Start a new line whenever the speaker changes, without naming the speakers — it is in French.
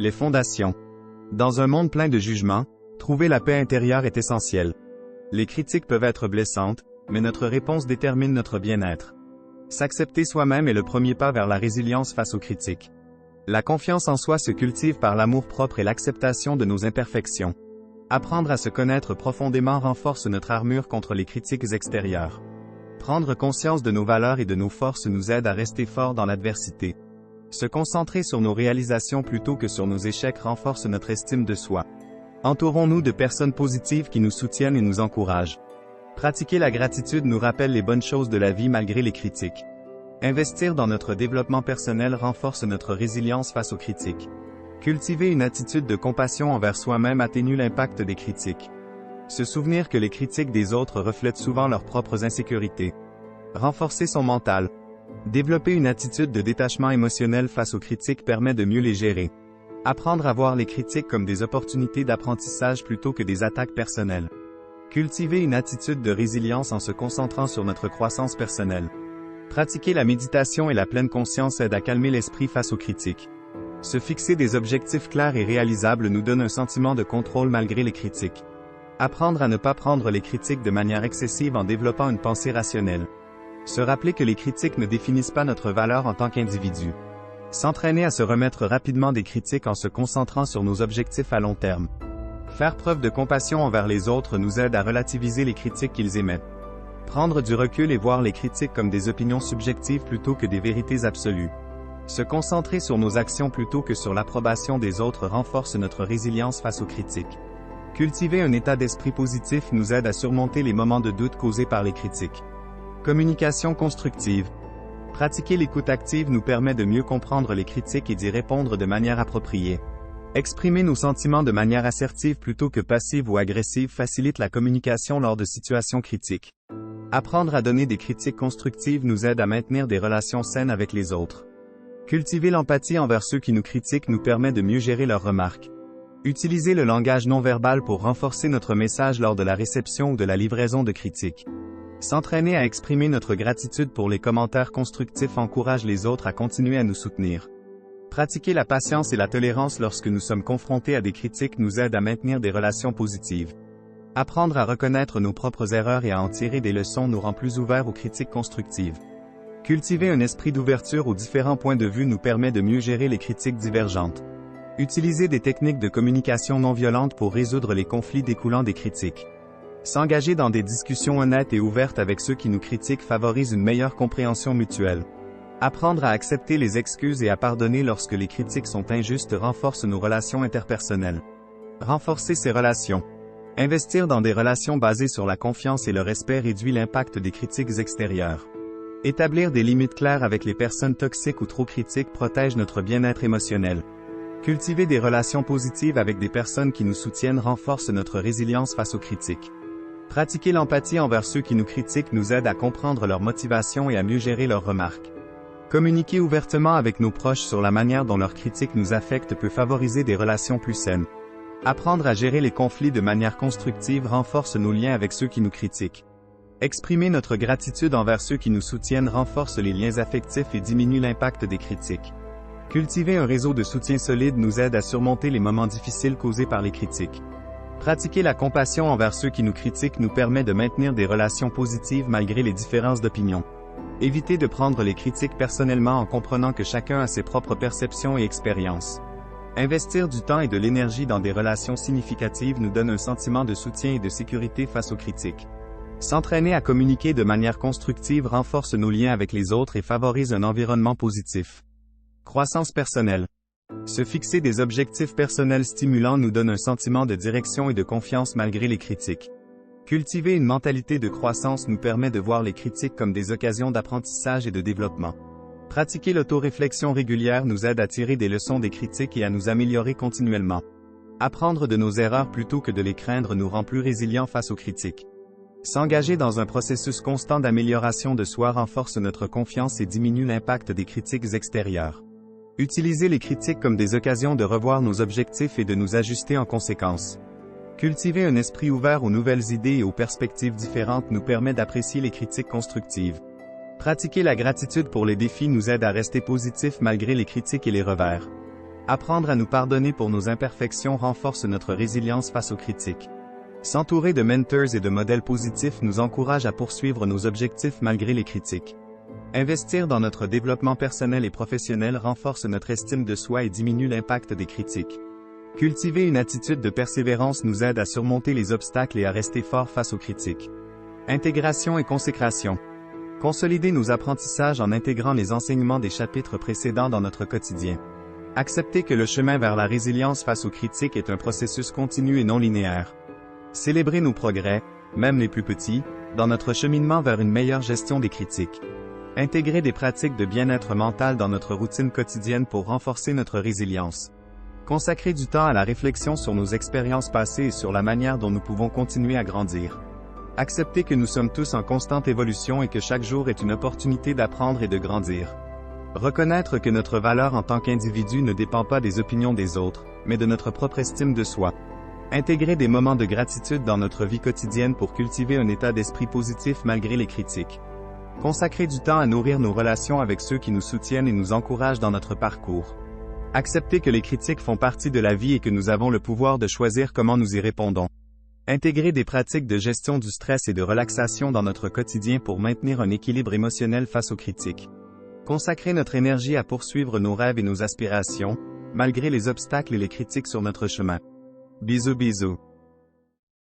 Les fondations. Dans un monde plein de jugements, trouver la paix intérieure est essentiel. Les critiques peuvent être blessantes, mais notre réponse détermine notre bien-être. S'accepter soi-même est le premier pas vers la résilience face aux critiques. La confiance en soi se cultive par l'amour-propre et l'acceptation de nos imperfections. Apprendre à se connaître profondément renforce notre armure contre les critiques extérieures. Prendre conscience de nos valeurs et de nos forces nous aide à rester forts dans l'adversité. Se concentrer sur nos réalisations plutôt que sur nos échecs renforce notre estime de soi. Entourons-nous de personnes positives qui nous soutiennent et nous encouragent. Pratiquer la gratitude nous rappelle les bonnes choses de la vie malgré les critiques. Investir dans notre développement personnel renforce notre résilience face aux critiques. Cultiver une attitude de compassion envers soi-même atténue l'impact des critiques. Se souvenir que les critiques des autres reflètent souvent leurs propres insécurités. Renforcer son mental. Développer une attitude de détachement émotionnel face aux critiques permet de mieux les gérer. Apprendre à voir les critiques comme des opportunités d'apprentissage plutôt que des attaques personnelles. Cultiver une attitude de résilience en se concentrant sur notre croissance personnelle. Pratiquer la méditation et la pleine conscience aide à calmer l'esprit face aux critiques. Se fixer des objectifs clairs et réalisables nous donne un sentiment de contrôle malgré les critiques. Apprendre à ne pas prendre les critiques de manière excessive en développant une pensée rationnelle. Se rappeler que les critiques ne définissent pas notre valeur en tant qu'individu. S'entraîner à se remettre rapidement des critiques en se concentrant sur nos objectifs à long terme. Faire preuve de compassion envers les autres nous aide à relativiser les critiques qu'ils émettent. Prendre du recul et voir les critiques comme des opinions subjectives plutôt que des vérités absolues. Se concentrer sur nos actions plutôt que sur l'approbation des autres renforce notre résilience face aux critiques. Cultiver un état d'esprit positif nous aide à surmonter les moments de doute causés par les critiques. Communication constructive. Pratiquer l'écoute active nous permet de mieux comprendre les critiques et d'y répondre de manière appropriée. Exprimer nos sentiments de manière assertive plutôt que passive ou agressive facilite la communication lors de situations critiques. Apprendre à donner des critiques constructives nous aide à maintenir des relations saines avec les autres. Cultiver l'empathie envers ceux qui nous critiquent nous permet de mieux gérer leurs remarques. Utiliser le langage non-verbal pour renforcer notre message lors de la réception ou de la livraison de critiques. S'entraîner à exprimer notre gratitude pour les commentaires constructifs encourage les autres à continuer à nous soutenir. Pratiquer la patience et la tolérance lorsque nous sommes confrontés à des critiques nous aide à maintenir des relations positives. Apprendre à reconnaître nos propres erreurs et à en tirer des leçons nous rend plus ouverts aux critiques constructives. Cultiver un esprit d'ouverture aux différents points de vue nous permet de mieux gérer les critiques divergentes. Utiliser des techniques de communication non violente pour résoudre les conflits découlant des critiques. S'engager dans des discussions honnêtes et ouvertes avec ceux qui nous critiquent favorise une meilleure compréhension mutuelle. Apprendre à accepter les excuses et à pardonner lorsque les critiques sont injustes renforce nos relations interpersonnelles. Renforcer ces relations. Investir dans des relations basées sur la confiance et le respect réduit l'impact des critiques extérieures. Établir des limites claires avec les personnes toxiques ou trop critiques protège notre bien-être émotionnel. Cultiver des relations positives avec des personnes qui nous soutiennent renforce notre résilience face aux critiques. Pratiquer l'empathie envers ceux qui nous critiquent nous aide à comprendre leurs motivations et à mieux gérer leurs remarques. Communiquer ouvertement avec nos proches sur la manière dont leurs critiques nous affectent peut favoriser des relations plus saines. Apprendre à gérer les conflits de manière constructive renforce nos liens avec ceux qui nous critiquent. Exprimer notre gratitude envers ceux qui nous soutiennent renforce les liens affectifs et diminue l'impact des critiques. Cultiver un réseau de soutien solide nous aide à surmonter les moments difficiles causés par les critiques. Pratiquer la compassion envers ceux qui nous critiquent nous permet de maintenir des relations positives malgré les différences d'opinion. Éviter de prendre les critiques personnellement en comprenant que chacun a ses propres perceptions et expériences. Investir du temps et de l'énergie dans des relations significatives nous donne un sentiment de soutien et de sécurité face aux critiques. S'entraîner à communiquer de manière constructive renforce nos liens avec les autres et favorise un environnement positif. Croissance personnelle. Se fixer des objectifs personnels stimulants nous donne un sentiment de direction et de confiance malgré les critiques. Cultiver une mentalité de croissance nous permet de voir les critiques comme des occasions d'apprentissage et de développement. Pratiquer l'autoréflexion régulière nous aide à tirer des leçons des critiques et à nous améliorer continuellement. Apprendre de nos erreurs plutôt que de les craindre nous rend plus résilients face aux critiques. S'engager dans un processus constant d'amélioration de soi renforce notre confiance et diminue l'impact des critiques extérieures. Utiliser les critiques comme des occasions de revoir nos objectifs et de nous ajuster en conséquence. Cultiver un esprit ouvert aux nouvelles idées et aux perspectives différentes nous permet d'apprécier les critiques constructives. Pratiquer la gratitude pour les défis nous aide à rester positifs malgré les critiques et les revers. Apprendre à nous pardonner pour nos imperfections renforce notre résilience face aux critiques. S'entourer de mentors et de modèles positifs nous encourage à poursuivre nos objectifs malgré les critiques. Investir dans notre développement personnel et professionnel renforce notre estime de soi et diminue l'impact des critiques. Cultiver une attitude de persévérance nous aide à surmonter les obstacles et à rester fort face aux critiques. Intégration et consécration. Consolider nos apprentissages en intégrant les enseignements des chapitres précédents dans notre quotidien. Accepter que le chemin vers la résilience face aux critiques est un processus continu et non linéaire. Célébrer nos progrès, même les plus petits, dans notre cheminement vers une meilleure gestion des critiques. Intégrer des pratiques de bien-être mental dans notre routine quotidienne pour renforcer notre résilience. Consacrer du temps à la réflexion sur nos expériences passées et sur la manière dont nous pouvons continuer à grandir. Accepter que nous sommes tous en constante évolution et que chaque jour est une opportunité d'apprendre et de grandir. Reconnaître que notre valeur en tant qu'individu ne dépend pas des opinions des autres, mais de notre propre estime de soi. Intégrer des moments de gratitude dans notre vie quotidienne pour cultiver un état d'esprit positif malgré les critiques. Consacrer du temps à nourrir nos relations avec ceux qui nous soutiennent et nous encouragent dans notre parcours. Accepter que les critiques font partie de la vie et que nous avons le pouvoir de choisir comment nous y répondons. Intégrer des pratiques de gestion du stress et de relaxation dans notre quotidien pour maintenir un équilibre émotionnel face aux critiques. Consacrer notre énergie à poursuivre nos rêves et nos aspirations, malgré les obstacles et les critiques sur notre chemin. Bisous bisous.